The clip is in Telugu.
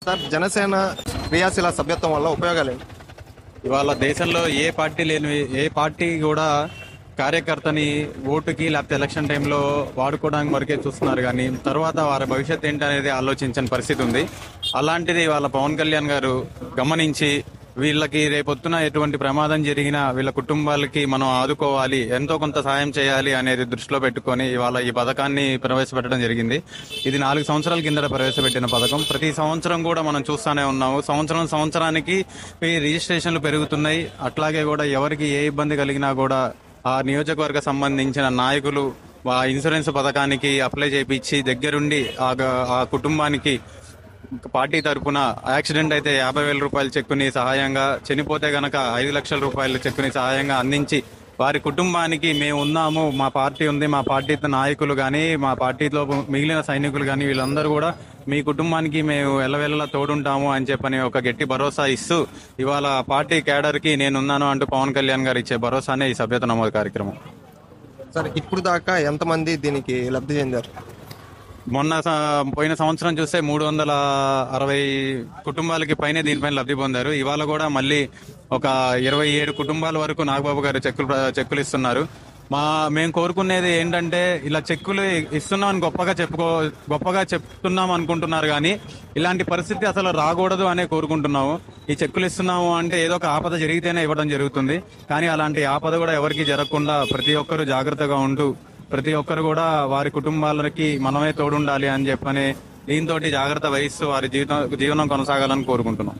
సార్ జనసేన క్రియాశీల సభ్యత్వం వల్ల ఉపయోగాలు ఏంటి? ఇవాళ దేశంలో ఏ పార్టీ కూడా కార్యకర్తని ఓటుకి లేకపోతే ఎలక్షన్ టైంలో వాడుకోవడానికి వరకే చూస్తున్నారు, కానీ తర్వాత వారి భవిష్యత్ ఏంటి అనేది ఆలోచించని పరిస్థితి ఉంది. అలాంటిది వాళ్ళ పవన్ కళ్యాణ్ గారు గమనించి వీళ్ళకి రేపొద్దున ఎటువంటి ప్రమాదం జరిగినా వీళ్ళ కుటుంబాలకి మనం ఆదుకోవాలి, ఎంతో కొంత సాయం చేయాలి అనేది దృష్టిలో పెట్టుకొని ఇవాళ ఈ పథకాన్ని ప్రవేశపెట్టడం జరిగింది. ఇది 4 సంవత్సరాల కిందట ప్రవేశపెట్టిన పథకం. ప్రతి సంవత్సరం కూడా మనం చూస్తూనే ఉన్నాము. సంవత్సరానికి ఈ రిజిస్ట్రేషన్లు పెరుగుతున్నాయి. అట్లాగే కూడా ఎవరికి ఏ ఇబ్బంది కలిగినా కూడా ఆ నియోజకవర్గ సంబంధించిన నాయకులు ఆ ఇన్సూరెన్స్ పథకానికి అప్లై చేయించి దగ్గరుండి ఆ కుటుంబానికి పార్టీ తరఫున యాక్సిడెంట్ అయితే 50,000 రూపాయల చెక్కుని సహాయంగా, చనిపోతే గనక 5 లక్షల రూపాయల చెక్కుని సహాయంగా అందించి వారి కుటుంబానికి మేము ఉన్నాము, మా పార్టీ ఉంది, మా పార్టీ నాయకులు కానీ మా పార్టీలో మిగిలిన సైనికులు కానీ వీళ్ళందరూ కూడా మీ కుటుంబానికి మేము ఎల్లవెల్లలా తోడుంటాము అని చెప్పని ఒక గట్టి భరోసా ఇస్తూ ఇవాళ పార్టీ క్యాడర్కి నేనున్నాను అంటూ పవన్ కళ్యాణ్ గారు ఇచ్చే భరోసానే ఈ సభ్యత నమోదు కార్యక్రమం. సార్ ఇప్పుడు దాకా ఎంతమంది దీనికి లబ్ధి చెందారు? పోయిన సంవత్సరం చూస్తే 360 కుటుంబాలకి పైనే దీనిపైన లబ్ధి పొందారు. ఇవాళ కూడా మళ్ళీ ఒక 27 కుటుంబాల వరకు నాగబాబు గారు చెక్కులు ఇస్తున్నారు. మేము కోరుకునేది ఏంటంటే ఇలా చెక్కులు ఇస్తున్నామని గొప్పగా చెప్తున్నాం అనుకుంటున్నారు, కానీ ఇలాంటి పరిస్థితి అసలు రాకూడదు అనే కోరుకుంటున్నాము. ఈ చెక్కులు ఇస్తున్నాము అంటే ఏదో ఒక ఆపద జరిగితేనే ఇవ్వడం జరుగుతుంది, కానీ అలాంటి ఆపద కూడా ఎవరికి జరగకుండా ప్రతి ఒక్కరూ జాగ్రత్తగా ఉంటూ ప్రతి ఒక్కరు కూడా వారి కుటుంబాలకి మనమే తోడుండాలి అని చెప్పని దీంతో జాగ్రత్త వహిస్తూ వారి జీవనం కొనసాగాలని కోరుకుంటున్నాం.